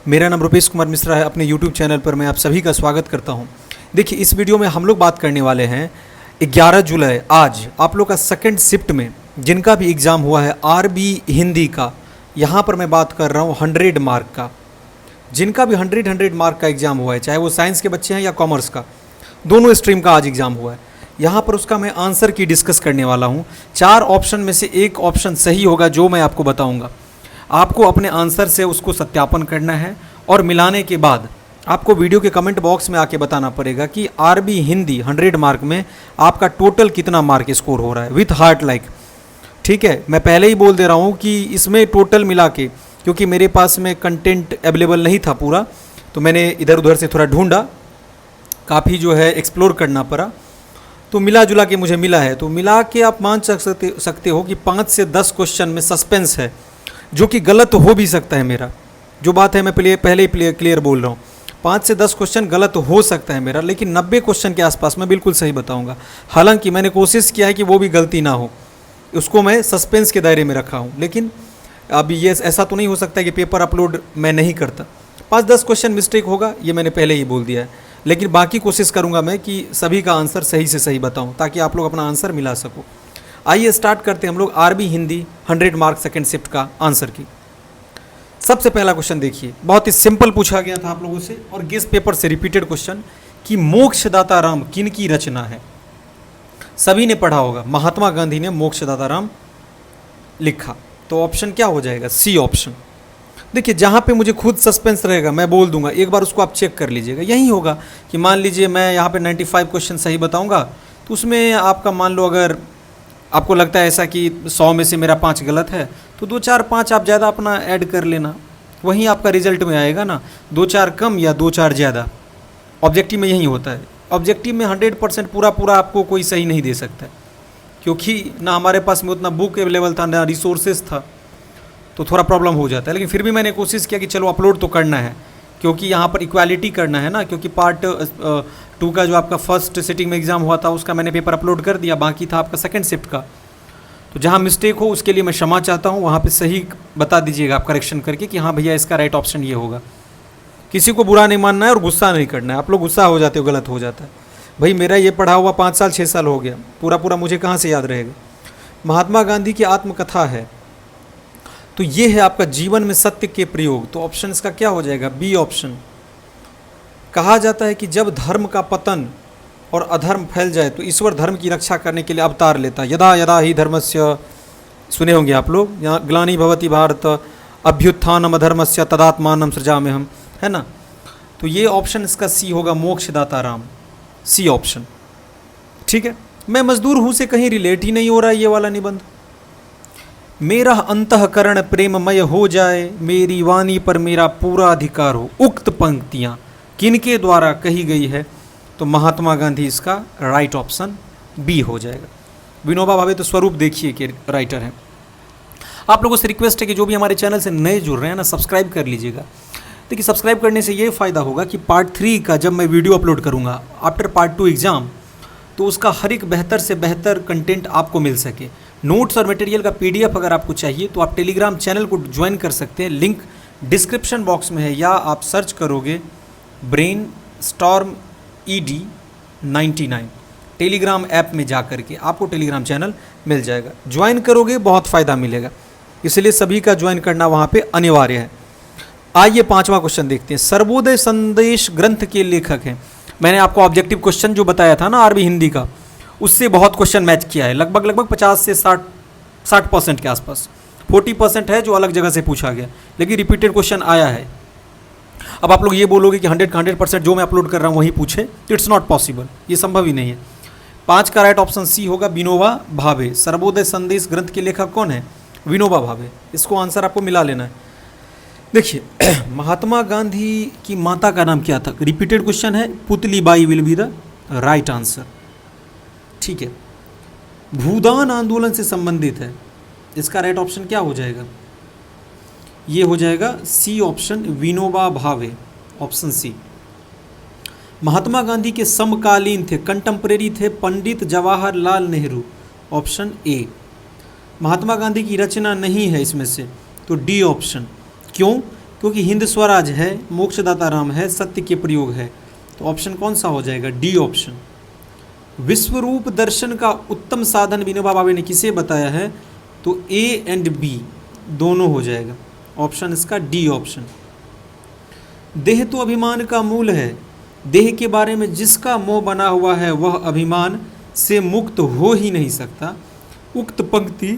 मेरा नाम रुपेश कुमार मिश्रा है। अपने YouTube चैनल पर मैं आप सभी का स्वागत करता हूं। देखिए, इस वीडियो में हम लोग बात करने वाले हैं 11 जुलाई आज आप लोग का सेकंड शिफ्ट में जिनका भी एग्ज़ाम हुआ है आरबी हिंदी का। यहाँ पर मैं बात कर रहा हूँ 100 मार्क का। जिनका भी 100 मार्क का एग्ज़ाम हुआ है, चाहे वो साइंस के बच्चे हैं या कॉमर्स का, दोनों स्ट्रीम का आज एग्ज़ाम हुआ है। यहाँ पर उसका मैं आंसर की डिस्कस करने वाला हूँ। 4 ऑप्शन में से एक ऑप्शन सही होगा जो मैं आपको बताऊँगा। आपको अपने आंसर से उसको सत्यापन करना है और मिलाने के बाद आपको वीडियो के कमेंट बॉक्स में आके बताना पड़ेगा कि आरबी हिंदी 100 मार्क में आपका टोटल कितना मार्क स्कोर हो रहा है विथ हार्ट लाइक। ठीक है, मैं पहले ही बोल दे रहा हूँ कि इसमें टोटल मिला के, क्योंकि मेरे पास में कंटेंट अवेलेबल नहीं था पूरा, तो मैंने इधर उधर से थोड़ा ढूंढा, काफ़ी जो है एक्सप्लोर करना पड़ा, तो मिला जुला के मुझे मिला है। तो मिला के आप मान सकते हो कि 5 से 10 क्वेश्चन में सस्पेंस है, जो कि गलत हो भी सकता है। मेरा जो बात है मैं पहले ही क्लियर बोल रहा हूँ, 5 से 10 क्वेश्चन गलत हो सकता है मेरा, लेकिन 90 क्वेश्चन के आसपास मैं बिल्कुल सही बताऊँगा। हालांकि मैंने कोशिश किया है कि वो भी गलती ना हो, उसको मैं सस्पेंस के दायरे में रखा हूँ। लेकिन अभी ये ऐसा तो नहीं हो सकता कि पेपर अपलोड मैं नहीं करता। 5-10 क्वेश्चन मिस्टेक होगा, ये मैंने पहले ही बोल दिया है, लेकिन बाकी कोशिश करूँगा मैं कि सभी का आंसर सही से सही बताऊँ, ताकि आप लोग अपना आंसर मिला सको। आइए स्टार्ट करते हैं हम लोग RB Hindi 100 mark second shift का आंसर की। सबसे पहला क्वेश्चन देखिए, बहुत ही सिंपल पूछा गया था आप लोगों से और गेस पेपर से रिपीटेड क्वेश्चन कि मोक्षदाता राम किन की रचना है। सभी ने पढ़ा होगा, महात्मा गांधी ने मोक्षदाता राम लिखा। तो ऑप्शन क्या हो जाएगा? C option. देखिए, जहाँ पे मुझे खुद सस्पेंस रहेगा मैं बोल दूंगा, एक बार उसको आप चेक कर लीजिएगा। यही होगा कि मान लीजिए मैं यहाँ पे 95 क्वेश्चन सही बताऊंगा, तो उसमें आपका मान लो अगर आपको लगता है ऐसा कि 100 में से मेरा 5 गलत है, तो 2-4-5 आप ज़्यादा अपना ऐड कर लेना, वहीं आपका रिजल्ट में आएगा ना। 2-4 कम या 2-4 ज़्यादा, ऑब्जेक्टिव में यही होता है। ऑब्जेक्टिव में 100% पूरा आपको कोई सही नहीं दे सकता, क्योंकि ना हमारे पास में उतना बुक अवेलेबल था, ना रिसोर्सेज था, तो थोड़ा प्रॉब्लम हो जाता है। लेकिन फिर भी मैंने कोशिश किया कि चलो अपलोड तो करना है, क्योंकि यहाँ पर इक्वालिटी करना है ना। क्योंकि पार्ट 2 का जो आपका फर्स्ट सिटिंग में एग्ज़ाम हुआ था उसका मैंने पेपर अपलोड कर दिया, बाकी था आपका सेकंड शिफ्ट का। तो जहाँ मिस्टेक हो उसके लिए मैं क्षमा चाहता हूँ, वहाँ पे सही बता दीजिएगा आप करेक्शन करके कि हाँ भैया इसका राइट ऑप्शन ये होगा। किसी को बुरा नहीं मानना है और गुस्सा नहीं करना है। आप लोग गुस्सा हो जाते हो, गलत हो जाता है। भाई मेरा ये पढ़ा हुआ 5 साल 6 साल हो गया, पूरा मुझे कहाँ से याद रहेगा। महात्मा गांधी की आत्मकथा है, तो ये है आपका जीवन में सत्य के प्रयोग। तो ऑप्शन इसका क्या हो जाएगा? B option. कहा जाता है कि जब धर्म का पतन और अधर्म फैल जाए तो ईश्वर धर्म की रक्षा करने के लिए अवतार लेता है। यदा यदा ही धर्मस्य, सुने होंगे आप लोग, यहाँ ग्लानि भवति भारत अभ्युत्थानम अधर्मस्य तदात्मानम सृजाम्यहम्, है ना। तो ये ऑप्शन इसका सी होगा, मोक्षदाता राम, सी ऑप्शन। ठीक है, मैं मजदूर हूँ से कहीं रिलेट ही नहीं हो रहा है ये वाला निबंध। मेरा अंतःकरण प्रेममय हो जाए, मेरी वाणी पर मेरा पूरा अधिकार हो। उक्त पंक्तियाँ किनके द्वारा कही गई है? तो महात्मा गांधी इसका राइट ऑप्शन बी हो जाएगा। विनोबा भावे तो स्वरूप देखिए के राइटर हैं। आप लोगों से रिक्वेस्ट है कि जो भी हमारे चैनल से नए जुड़ रहे हैं ना, सब्सक्राइब कर लीजिएगा। देखिए, सब्सक्राइब करने से ये फ़ायदा होगा कि पार्ट 3 का जब मैं वीडियो अपलोड करूँगा आफ्टर पार्ट 2 एग्ज़ाम, तो उसका हर एक बेहतर से बेहतर कंटेंट आपको मिल सके। नोट्स और मटेरियल का PDF अगर आपको चाहिए तो आप टेलीग्राम चैनल को ज्वाइन कर सकते हैं, लिंक डिस्क्रिप्शन बॉक्स में है, या आप सर्च करोगे brain storm ED99 Telegram app में जा करके आपको टेलीग्राम चैनल मिल जाएगा। ज्वाइन करोगे बहुत फ़ायदा मिलेगा, इसलिए सभी का ज्वाइन करना वहाँ पे अनिवार्य है। आइए 5वां क्वेश्चन देखते हैं। सर्वोदय संदेश ग्रंथ के लेखक हैं। मैंने आपको ऑब्जेक्टिव क्वेश्चन जो बताया था ना आरबी हिंदी का, उससे बहुत क्वेश्चन मैच किया है, लगभग 50 से 60% के आसपास। 40% है जो अलग जगह से पूछा गया, लेकिन रिपीटेड क्वेश्चन आया है। अब आप लोग ये बोलोगे कि 100% जो मैं अपलोड कर रहा हूँ वही पूछे, तो इट्स नॉट पॉसिबल, ये संभव ही नहीं है। 5 का राइट ऑप्शन सी होगा, विनोबा भावे। सर्वोदय संदेश ग्रंथ के लेखक कौन है? विनोबा भावे। इसको आंसर आपको मिला लेना है। देखिए, महात्मा गांधी की माता का नाम क्या था? रिपीटेड क्वेश्चन है, Putli Bai will be the right answer. ठीक है, भूदान आंदोलन से संबंधित है, इसका राइट ऑप्शन क्या हो जाएगा? ये हो जाएगा C option, Vinoba Bhave, option C. Mahatma Gandhi के समकालीन थे, कंटेम्परेरी थे, पंडित जवाहरलाल नेहरू, ऑप्शन ए। महात्मा गांधी की रचना नहीं है इसमें से, तो डी ऑप्शन। क्यों? क्योंकि हिंद स्वराज है, मोक्षदाता राम है, सत्य के प्रयोग है, तो ऑप्शन कौन सा हो जाएगा? D option. विश्वरूप दर्शन का उत्तम साधन विनोबा भावे ने किसे बताया है? तो ए एंड बी दोनों हो जाएगा, ऑप्शन इसका डी ऑप्शन। देह तो अभिमान का मूल है, देह के बारे में जिसका मोह बना हुआ है वह अभिमान से मुक्त हो ही नहीं सकता। उक्त पंक्ति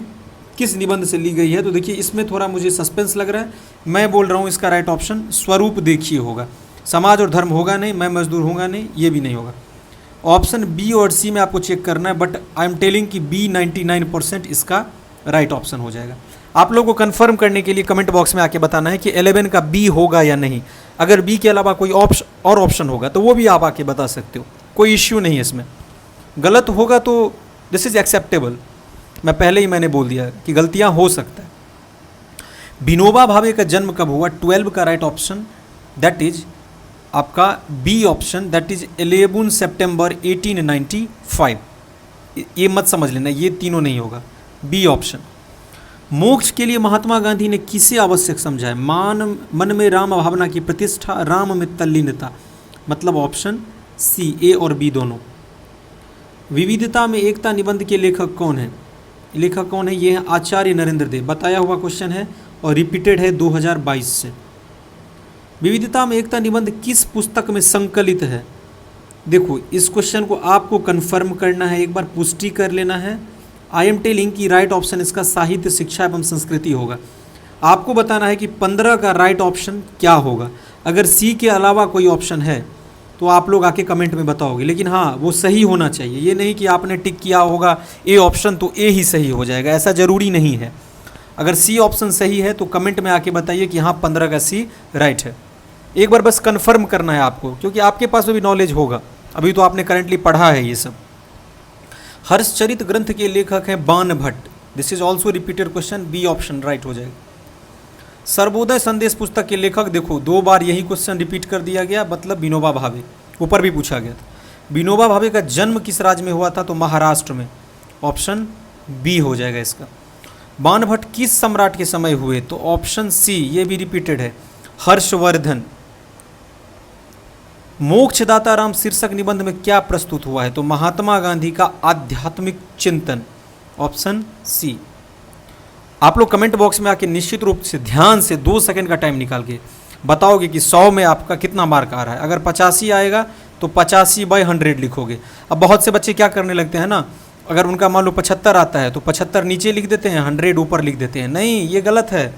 किस निबंध से ली गई है? तो देखिए इसमें थोड़ा मुझे सस्पेंस लग रहा है, मैं बोल रहा हूँ इसका राइट ऑप्शन स्वरूप देखिए होगा। समाज और धर्म होगा नहीं, मैं मजदूर होगा नहीं, ये भी नहीं होगा। ऑप्शन बी और सी में आपको चेक करना है, बट आई एम टेलिंग कि बी 99% इसका राइट ऑप्शन हो जाएगा। आप लोगों को कंफर्म करने के लिए कमेंट बॉक्स में आके बताना है कि 11 का बी होगा या नहीं। अगर बी के अलावा कोई और ऑप्शन होगा तो वो भी आप आके बता सकते हो, कोई इश्यू नहीं है इसमें। गलत होगा तो दिस इज एक्सेप्टेबल, मैंने बोल दिया कि गलतियां हो सकता है। विनोबा भावे का जन्म कब हुआ? 12 का राइट ऑप्शन दैट इज आपका बी ऑप्शन, दैट इज 11 सितंबर 1895। ये मत समझ लेना, ये तीनों नहीं होगा, बी ऑप्शन। मोक्ष के लिए महात्मा गांधी ने किसे आवश्यक समझा है? मन में राम भावना की प्रतिष्ठा, राम में तल्लीनता, मतलब ऑप्शन सी, ए और बी दोनों। विविधता में एकता निबंध के लेखक कौन है? ये है आचार्य नरेंद्र देव। बताया हुआ क्वेश्चन है और रिपीटेड है 2022 से। विविधता में एकता निबंध किस पुस्तक में संकलित है? देखो इस क्वेश्चन को आपको कंफर्म करना है, एक बार पुष्टि कर लेना है। आई एम टेलिंग कि राइट ऑप्शन इसका साहित्य, शिक्षा एवं संस्कृति होगा। आपको बताना है कि 15 का राइट ऑप्शन क्या होगा। अगर सी के अलावा कोई ऑप्शन है तो आप लोग आके कमेंट में बताओगे, लेकिन हाँ वो सही होना चाहिए। ये नहीं कि आपने टिक किया होगा ए ऑप्शन तो ए ही सही हो जाएगा, ऐसा ज़रूरी नहीं है। अगर सी ऑप्शन सही है तो कमेंट में आके बताइए कि हाँ 15 का सी राइट है। एक बार बस कंफर्म करना है आपको, क्योंकि आपके पास भी नॉलेज होगा, अभी तो आपने करेंटली पढ़ा है ये सब। हर्षचरित ग्रंथ के लेखक हैं Bana Bhatta. This is also repeated question, B option right हो जाएगा। सर्वोदय संदेश पुस्तक के लेखक, देखो 2 बार यही क्वेश्चन रिपीट कर दिया गया, मतलब विनोबा भावे, ऊपर भी पूछा गया था। विनोबा भावे का जन्म किस राज्य में हुआ था? तो महाराष्ट्र में, ऑप्शन बी हो जाएगा इसका। बाण भट्ट किस सम्राट के समय हुए? तो ऑप्शन सी, ये भी रिपीटेड है, हर्षवर्धन। मोक्षदाता राम शीर्षक निबंध में क्या प्रस्तुत हुआ है? तो महात्मा गांधी का आध्यात्मिक चिंतन, ऑप्शन सी। आप लोग कमेंट बॉक्स में आके निश्चित रूप से ध्यान से 2 सेकंड का टाइम निकाल के बताओगे कि 100 में आपका कितना मार्क आ रहा है। अगर 85 आएगा तो 85/100 लिखोगे। अब बहुत से बच्चे क्या करने लगते हैं ना, अगर उनका मान लो 75 आता है तो 75 नीचे लिख देते हैं, 100 ऊपर लिख देते हैं। नहीं, ये गलत है,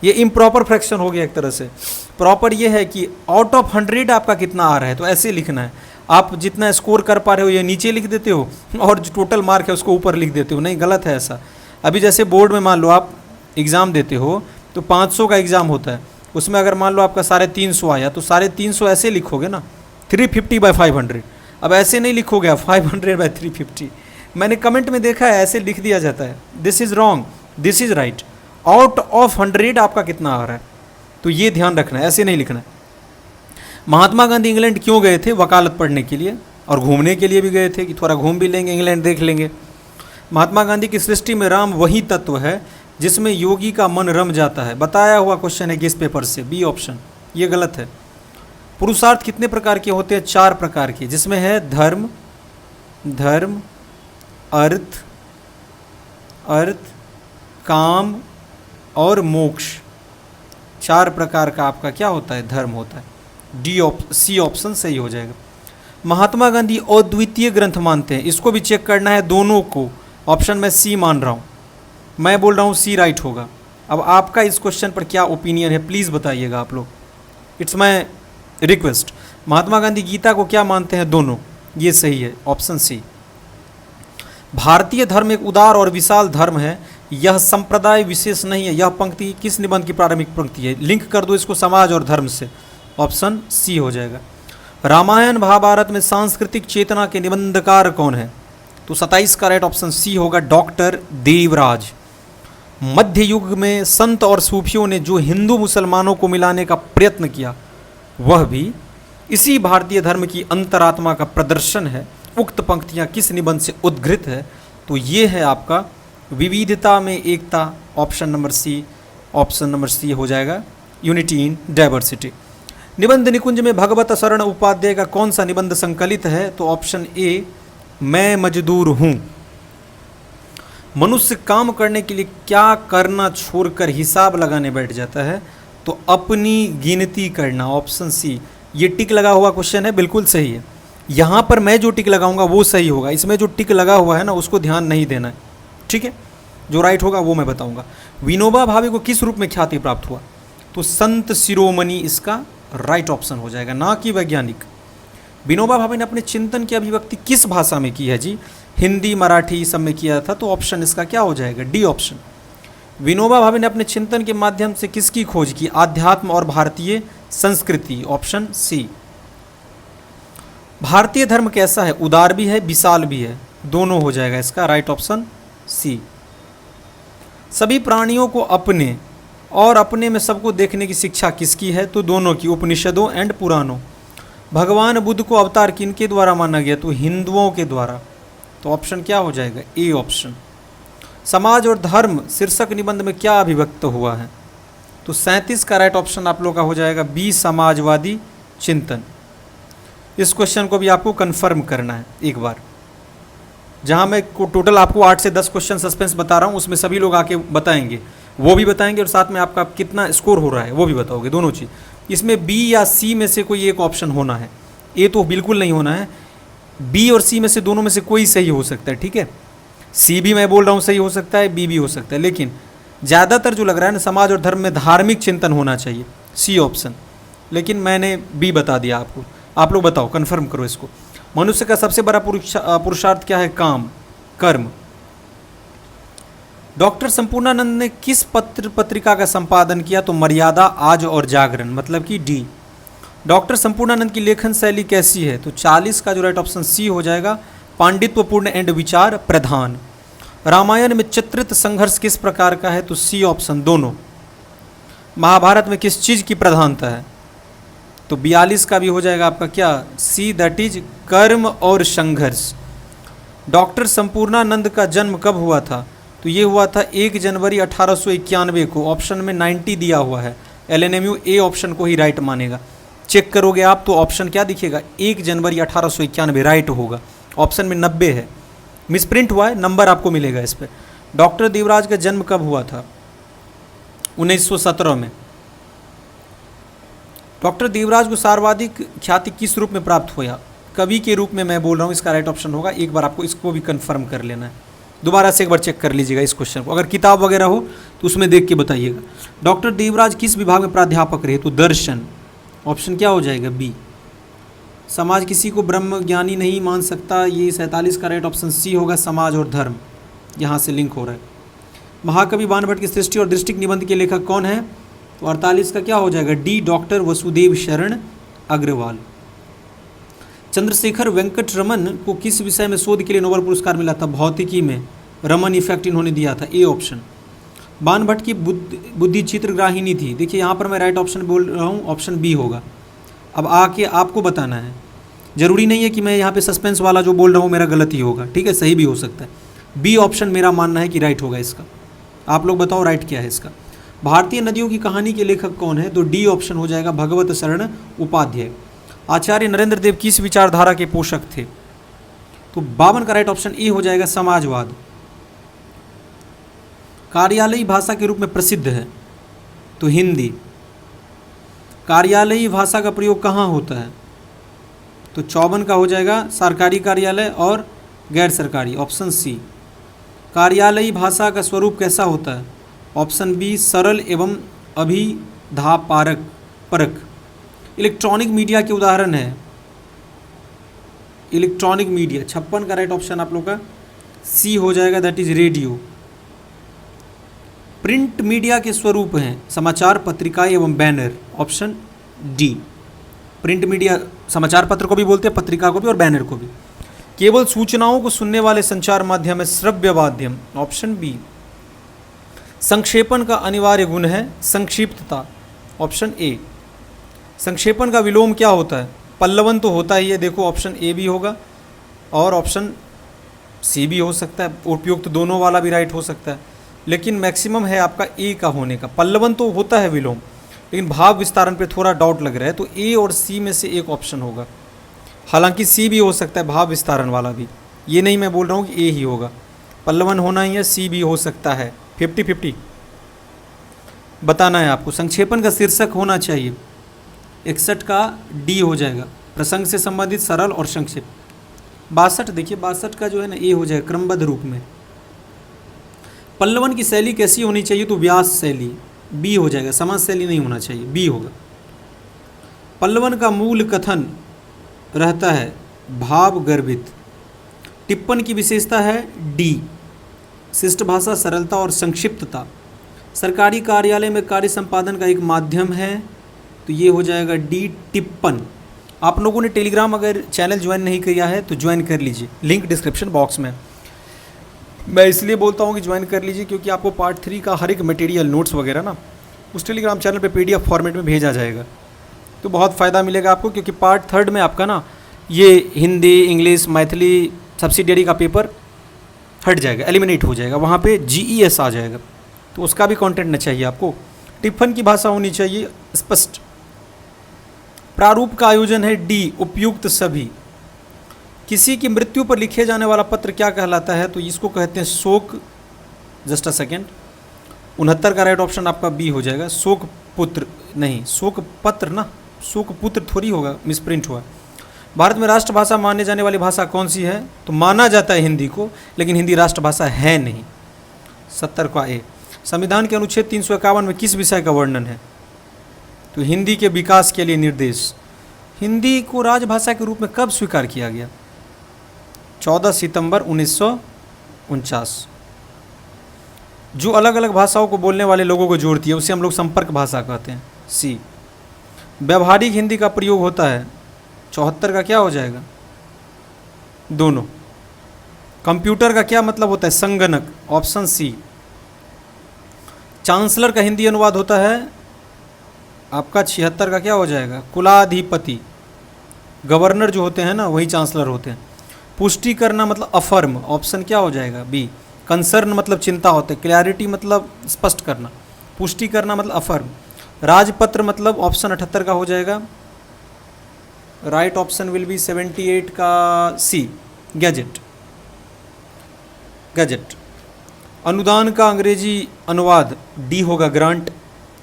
ये इम्प्रॉपर फ्रैक्शन हो गया एक तरह से। प्रॉपर ये है कि आउट ऑफ 100 आपका कितना आ रहा है, तो ऐसे लिखना है। आप जितना स्कोर कर पा रहे हो ये नीचे लिख देते हो और जो टोटल मार्क है उसको ऊपर लिख देते हो। नहीं, गलत है ऐसा। अभी जैसे बोर्ड में मान लो आप एग्ज़ाम देते हो तो 500 का एग्ज़ाम होता है, उसमें अगर मान लो आपका 350 आया तो 350 ऐसे लिखोगे ना, 350/500। अब ऐसे नहीं लिखोगे आप 500/350। मैंने कमेंट में देखा है ऐसे लिख दिया जाता है। This is wrong, this is right. Out of 100 आपका कितना आ रहा है, तो ये ध्यान रखना है, ऐसे नहीं लिखना है। महात्मा गांधी इंग्लैंड क्यों गए थे? वकालत पढ़ने के लिए और घूमने के लिए भी गए थे कि थोड़ा घूम भी लेंगे, इंग्लैंड देख लेंगे। महात्मा गांधी की सृष्टि में राम वही तत्व है जिसमें योगी का मन रम जाता है। बताया हुआ क्वेश्चन है गेस पेपर से, बी ऑप्शन। ये गलत है। पुरुषार्थ कितने प्रकार के होते हैं? 4 प्रकार के, जिसमें है धर्म, अर्थ, काम और मोक्ष। 4 प्रकार का आपका क्या होता है? धर्म होता है। सी ऑप्शन सही हो जाएगा। महात्मा गांधी अद्वितीय ग्रंथ मानते हैं, इसको भी चेक करना है दोनों को। ऑप्शन में सी मान रहा हूँ, मैं बोल रहा हूँ सी राइट होगा। अब आपका इस क्वेश्चन पर क्या ओपिनियन है प्लीज़ बताइएगा आप लोग, it's my request. Mahatma Gandhi Gita को क्या मानते हैं? दोनों, ये सही है, ऑप्शन सी। भारतीय धर्म एक उदार और विशाल धर्म है, यह संप्रदाय विशेष नहीं है। यह पंक्ति किस निबंध की प्रारंभिक पंक्ति है? लिंक कर दो इसको समाज और धर्म से, ऑप्शन सी हो जाएगा। रामायण महाभारत में सांस्कृतिक चेतना के निबंधकार कौन है? तो 27 का राइट ऑप्शन सी होगा, डॉक्टर देवराज। मध्य युग में संत और सूफियों ने जो हिंदू मुसलमानों को मिलाने का प्रयत्न किया वह भी इसी भारतीय धर्म की अंतरात्मा का प्रदर्शन है। उक्त पंक्तियाँ किस निबंध से उद्घृत है? तो ये है आपका विविधता में एकता, ऑप्शन नंबर सी हो जाएगा। Unity in diversity. निबंध निकुंज में भगवत शरण उपाध्याय का कौन सा निबंध संकलित है? तो ऑप्शन ए, मैं मजदूर हूँ। मनुष्य काम करने के लिए क्या करना छोड़कर हिसाब लगाने बैठ जाता है? तो अपनी गिनती करना, ऑप्शन सी। ये टिक लगा हुआ क्वेश्चन है, बिल्कुल सही है। यहाँ पर मैं जो टिक लगाऊंगा वो सही होगा, इसमें जो टिक लगा हुआ है ना उसको ध्यान नहीं देना है, ठीक है। जो राइट होगा वो मैं बताऊंगा। विनोबा भावे को किस रूप में ख्याति प्राप्त हुआ? तो संत शिरोमणि इसका राइट ऑप्शन हो जाएगा, ना कि वैज्ञानिक। विनोबा भावे ने अपने चिंतन की अभिव्यक्ति किस भाषा में की है जी? हिंदी, मराठी सब में किया था, तो ऑप्शन इसका क्या हो जाएगा? D option. विनोबा भावे ने अपने चिंतन के माध्यम से किसकी खोज की? आध्यात्म और भारतीय संस्कृति, ऑप्शन सी। भारतीय धर्म कैसा है? उदार भी है, विशाल भी है, दोनों हो जाएगा इसका राइट ऑप्शन सी। सभी प्राणियों को अपने और अपने में सबको देखने की शिक्षा किसकी है? तो दोनों की, उपनिषदों एंड पुराणों। भगवान बुद्ध को अवतार किनके द्वारा माना गया? तो हिंदुओं के द्वारा, तो ऑप्शन क्या हो जाएगा? A option. समाज और धर्म शीर्षक निबंध में क्या अभिव्यक्त हुआ है? तो 37 का राइट ऑप्शन आप लोग का हो जाएगा बी, समाजवादी चिंतन। इस क्वेश्चन को भी आपको कंफर्म करना है एक बार। जहां मैं टोटल आपको 8 से 10 क्वेश्चन सस्पेंस बता रहा हूं, उसमें सभी लोग आके बताएंगे, वो भी बताएंगे और साथ में आपका कितना स्कोर हो रहा है वो भी बताओगे, दोनों चीज़। इसमें बी या सी में से कोई एक ऑप्शन होना है, ए तो बिल्कुल नहीं होना है। बी और सी में से दोनों में से कोई सही हो सकता है, ठीक है। सी भी मैं बोल रहा हूँ सही हो सकता है, बी भी हो सकता है, लेकिन ज़्यादातर जो लग रहा है ना समाज और धर्म में धार्मिक चिंतन होना चाहिए, सी ऑप्शन। लेकिन मैंने बी बता दिया आपको, आप लोग बताओ, कंफर्म करो इसको। मनुष्य का सबसे बड़ा पुरुषार्थ क्या है? काम, कर्म। डॉक्टर संपूर्णानंद ने किस पत्रिका का संपादन किया? तो मर्यादा, आज और जागरण, मतलब कि डी। डॉक्टर संपूर्णानंद की लेखन शैली कैसी है? तो 40 का जो राइट ऑप्शन सी हो जाएगा, पांडित्यपूर्ण एंड विचार प्रधान। रामायण में चित्रित संघर्ष किस प्रकार का है? तो सी ऑप्शन, दोनों। महाभारत में किस चीज़ की प्रधानता है? तो 42 का भी हो जाएगा आपका क्या? सी, दैट इज कर्म और संघर्ष। डॉक्टर संपूर्णानंद का जन्म कब हुआ था? तो ये हुआ था 1 जनवरी 1891 को, ऑप्शन में 90 दिया हुआ है। LNMU ए ऑप्शन को ही राइट मानेगा। चेक करोगे आप तो ऑप्शन क्या दिखेगा? 1 जनवरी 1891 राइट होगा, ऑप्शन में 90 है, मिसप्रिंट हुआ है, नंबर आपको मिलेगा इस पर। डॉक्टर देवराज का जन्म कब हुआ था? 1917 में। डॉक्टर देवराज को सर्वाधिक ख्याति किस रूप में प्राप्त हुआ? कवि के रूप में मैं बोल रहा हूँ, इसका राइट ऑप्शन होगा। एक बार आपको इसको भी कंफर्म कर लेना है, दोबारा से एक बार चेक कर लीजिएगा इस क्वेश्चन को, अगर किताब वगैरह हो तो उसमें देख के बताइएगा। डॉक्टर देवराज किस विभाग में प्राध्यापक रहे? तो दर्शन, ऑप्शन क्या हो जाएगा? बी। समाज किसी को ब्रह्म ज्ञानी नहीं मान सकता, ये 47 का राइट ऑप्शन सी होगा, समाज और धर्म यहाँ से लिंक हो रहा है। महाकवि बाणभट्ट की सृष्टि और दृष्टिक निबंध के लेखक कौन है? तो 48 का क्या हो जाएगा? डी, डॉक्टर वसुदेव शरण अग्रवाल। चंद्रशेखर वेंकट रमन को किस विषय में शोध के लिए नोबेल पुरस्कार मिला था? भौतिकी में, रमन इफेक्ट इन्होंने दिया था, ए ऑप्शन। बाणभट्ट की बुद्धि चित्रग्राहिनी थी, देखिए यहाँ पर मैं राइट ऑप्शन बोल रहा हूँ, ऑप्शन बी होगा। अब आके आपको बताना है, जरूरी नहीं है कि मैं यहाँ पे सस्पेंस वाला जो बोल रहा हूँ मेरा गलत ही होगा, ठीक है, सही भी हो सकता है। बी ऑप्शन मेरा मानना है कि राइट होगा इसका। आप लोग बताओ राइट क्या है इसका। भारतीय नदियों की कहानी के लेखक कौन है? तो डी ऑप्शन हो जाएगा, भगवत शरण उपाध्याय। आचार्य नरेंद्र देव किस विचारधारा के पोषक थे? तो 52 का राइट ऑप्शन ए हो जाएगा, समाजवाद। कार्यालयी भाषा के रूप में प्रसिद्ध है? तो हिंदी। कार्यालयी भाषा का प्रयोग कहाँ होता है? तो 54 का हो जाएगा, सरकारी कार्यालय और गैर सरकारी, ऑप्शन सी। कार्यालयी भाषा का स्वरूप कैसा होता है? ऑप्शन बी, सरल एवं परक। इलेक्ट्रॉनिक मीडिया के उदाहरण है? इलेक्ट्रॉनिक मीडिया, 56 का राइट ऑप्शन आप लोग का सी हो जाएगा, that is radio. Print media के स्वरूप हैं? समाचार, पत्रिकाएं एवं banner, option D. Print media समाचार पत्र को भी बोलते हैं, पत्रिका को भी और बैनर को भी। केवल सूचनाओं को सुनने वाले संचार माध्यम है श्रव्य माध्यम, ऑप्शन बी। संक्षेपण का अनिवार्य गुण है संक्षिप्तता, ऑप्शन ए। संक्षेपण का विलोम क्या होता है? पल्लवन तो होता ही है, देखो ऑप्शन ए भी होगा और ऑप्शन सी भी हो सकता है, उपयुक्त दोनों वाला भी राइट हो सकता है, लेकिन मैक्सिमम है आपका ए का होने का। पल्लवन तो होता है विलोम, लेकिन भाव विस्तारण पे थोड़ा डाउट लग रहा है, तो ए और सी में से एक ऑप्शन होगा। हालांकि सी भी हो सकता है, भाव विस्तारण वाला भी, ये नहीं मैं बोल रहा हूँ कि ए ही होगा। पल्लवन होना ही है, सी भी हो सकता है, 50-50 बताना है आपको। संक्षेपण का शीर्षक होना चाहिए, 61 का डी हो जाएगा, प्रसंग से संबंधित सरल और संक्षिप्त। 62 देखिए, 62 का जो है ना ए हो जाएगा, क्रमबद्ध रूप में। पल्लवन की शैली कैसी होनी चाहिए, तो व्यास शैली, बी हो जाएगा, समाज शैली नहीं होना चाहिए, बी होगा। पल्लवन का मूल कथन रहता है भाव गर्भित। टिप्पण की विशेषता है डी, शिष्ट भाषा, सरलता और संक्षिप्तता। सरकारी कार्यालय में कार्य संपादन का एक माध्यम है, तो ये हो जाएगा डी, टिप्पण। आप लोगों ने टेलीग्राम अगर चैनल ज्वाइन नहीं किया है तो ज्वाइन कर लीजिए, लिंक डिस्क्रिप्शन बॉक्स में। मैं इसलिए बोलता हूँ कि ज्वाइन कर लीजिए क्योंकि आपको पार्ट 3 का हर एक मटेरियल, नोट्स वगैरह ना उस टेलीग्राम चैनल पे PDF फॉर्मेट में भेजा जाएगा, तो बहुत फ़ायदा मिलेगा आपको। क्योंकि पार्ट 3 में आपका ना ये हिंदी, इंग्लिश, मैथिली सब्सिडियरी का पेपर हट जाएगा, एलिमिनेट हो जाएगा, वहाँ पे GES आ जाएगा, तो उसका भी कंटेंट न चाहिए आपको। टिप्पण की भाषा होनी चाहिए स्पष्ट। प्रारूप का आयोजन है डी, उपयुक्त सभी। किसी की मृत्यु पर लिखे जाने वाला पत्र क्या कहलाता है, तो इसको कहते हैं शोक। जस्ट अ सेकेंड, 69 का राइट ऑप्शन आपका बी हो जाएगा, शोक पुत्र नहीं, शोक पत्र ना, शोक पुत्र थोड़ी होगा, मिसप्रिंट हुआ। भारत में राष्ट्रभाषा माने जाने वाली भाषा कौन सी है, तो माना जाता है हिंदी को, लेकिन हिंदी राष्ट्रभाषा है नहीं। 70 का ए। संविधान के अनुच्छेद 351 में किस विषय का वर्णन है, तो हिंदी के विकास के लिए निर्देश। हिंदी को राजभाषा के रूप में कब स्वीकार किया गया, 14 सितंबर 1949। जो अलग अलग भाषाओं को बोलने वाले लोगों को जोड़ती है उसे हम लोग संपर्क भाषा कहते हैं, सी। व्यावहारिक हिंदी का प्रयोग होता है, 74 का क्या हो जाएगा, दोनों। कंप्यूटर का क्या मतलब होता है, संगणक, ऑप्शन सी। चांसलर का हिंदी अनुवाद होता है आपका 76 का क्या हो जाएगा, कुलाधिपति। गवर्नर जो होते हैं ना वही चांसलर होते हैं। पुष्टि करना मतलब अफर्म, ऑप्शन क्या हो जाएगा, बी। कंसर्न मतलब चिंता होते, क्लैरिटी मतलब स्पष्ट करना, पुष्टि करना मतलब अफर्म। राजपत्र मतलब ऑप्शन 78 का हो जाएगा, राइट ऑप्शन विल बी 78 का सी, गैजेट, गैजेट। अनुदान का अंग्रेजी अनुवाद डी होगा, ग्रांट।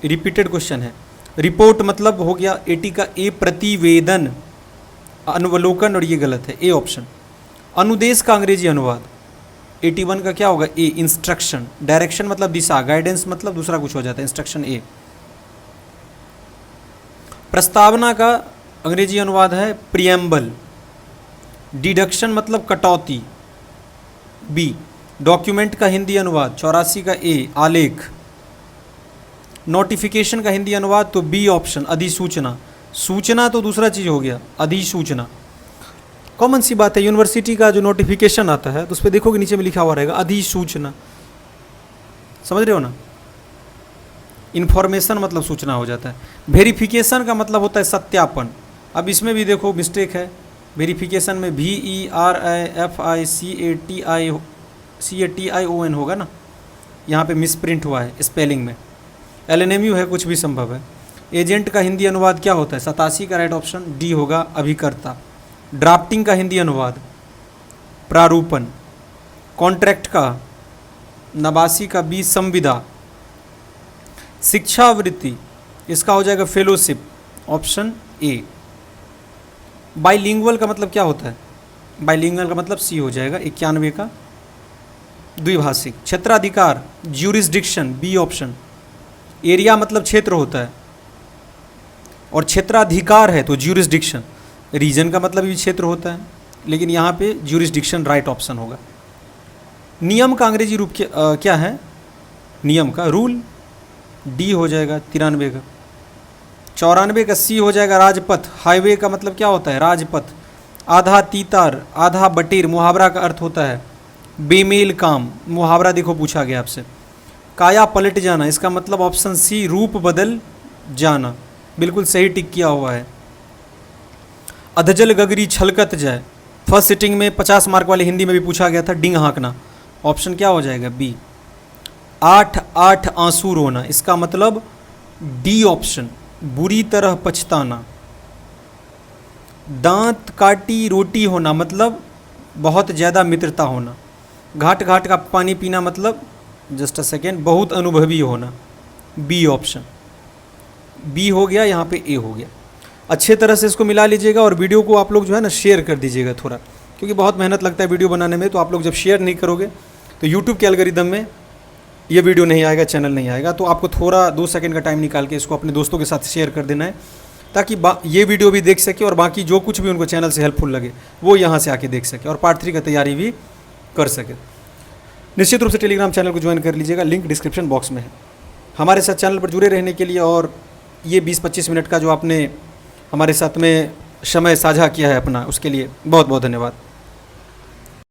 रिपीटेड क्वेश्चन है। रिपोर्ट मतलब हो गया 80 का ए, प्रतिवेदन, अनुवलोकन, और ये गलत है, ए ऑप्शन। अनुदेश का अंग्रेजी अनुवाद 81 का क्या होगा, ए, इंस्ट्रक्शन। डायरेक्शन मतलब दिशा, गाइडेंस मतलब दूसरा कुछ हो जाता है, इंस्ट्रक्शन ए। प्रस्तावना का अंग्रेजी अनुवाद है प्रियम्बल। डिडक्शन मतलब कटौती, बी। डॉक्यूमेंट का हिंदी अनुवाद 84 का ए, आलेख। नोटिफिकेशन का हिंदी अनुवाद तो बी ऑप्शन, अधिसूचना। सूचना तो दूसरा चीज़ हो गया, अधिसूचना। कॉमन सी बात है, यूनिवर्सिटी का जो नोटिफिकेशन आता है तो उस पर देखोगे नीचे में लिखा हुआ रहेगा अधिसूचना, समझ रहे हो ना। इन्फॉर्मेशन मतलब सूचना हो जाता है। वेरिफिकेशन का मतलब होता है सत्यापन। अब इसमें भी देखो मिस्टेक है, वेरिफिकेशन में VERIFICATION होगा ना, यहाँ पे मिसप्रिंट हुआ है स्पेलिंग में, LNMU है, कुछ भी संभव है। एजेंट का हिंदी अनुवाद क्या होता है, 87 का राइट ऑप्शन डी होगा, अभिकर्ता। ड्राफ्टिंग का हिंदी अनुवाद प्रारूपण। कॉन्ट्रैक्ट का 89 का बी, संविदा। शिक्षावृत्ति इसका हो जाएगा फेलोशिप, ऑप्शन ए। बाइलिंगुअल का मतलब क्या होता है, बाइलिंगुअल का मतलब सी हो जाएगा, 91 का द्विभाषिक। क्षेत्राधिकार ज्यूरिसडिक्शन, बी ऑप्शन। एरिया मतलब क्षेत्र होता है और क्षेत्राधिकार है तो ज्यूरिसडिक्शन। रीजन का मतलब भी क्षेत्र होता है, लेकिन यहाँ पे ज्यूरिसडिक्शन राइट ऑप्शन होगा। नियम का अंग्रेजी रूप क्या है, नियम का रूल, डी हो जाएगा 93 का। 94 का सी हो जाएगा, राजपथ। हाईवे का मतलब क्या होता है, राजपथ। आधा तीतर, आधा बटेर, मुहावरा का अर्थ होता है बेमेल काम, मुहावरा देखो पूछा गया आपसे। काया पलट जाना, इसका मतलब ऑप्शन सी, रूप बदल जाना, बिल्कुल सही टिक किया हुआ है। अधजल गगरी छलकत जाए, फर्स्ट सिटिंग में 50 मार्क वाले हिंदी में भी पूछा गया था, डिंग हाँकना, ऑप्शन क्या हो जाएगा, बी। 8 आंसू रोना, इसका मतलब डी ऑप्शन, बुरी तरह पछताना। दांत काटी रोटी होना मतलब बहुत ज़्यादा मित्रता होना। घाट घाट का पानी पीना मतलब, जस्ट अ सेकेंड, बहुत अनुभवी होना। बी ऑप्शन, बी हो गया, यहाँ पे ए हो गया। अच्छे तरह से इसको मिला लीजिएगा और वीडियो को आप लोग जो है ना शेयर कर दीजिएगा थोड़ा, क्योंकि बहुत मेहनत लगता है वीडियो बनाने में। तो आप लोग जब शेयर नहीं करोगे तो यूट्यूब के एल्गोरिदम में ये वीडियो नहीं आएगा, चैनल नहीं आएगा। तो आपको थोड़ा 2 सेकंड का टाइम निकाल के इसको अपने दोस्तों के साथ शेयर कर देना है, ताकि ये वीडियो भी देख सके और बाकी जो कुछ भी उनको चैनल से हेल्पफुल लगे वो यहाँ से आके देख सके और पार्ट 3 का तैयारी भी कर सके। निश्चित रूप से टेलीग्राम चैनल को ज्वाइन कर लीजिएगा, लिंक डिस्क्रिप्शन बॉक्स में है। हमारे साथ चैनल पर जुड़े रहने के लिए और ये 20-25 मिनट का जो आपने हमारे साथ में समय साझा किया है अपना, उसके लिए बहुत बहुत धन्यवाद।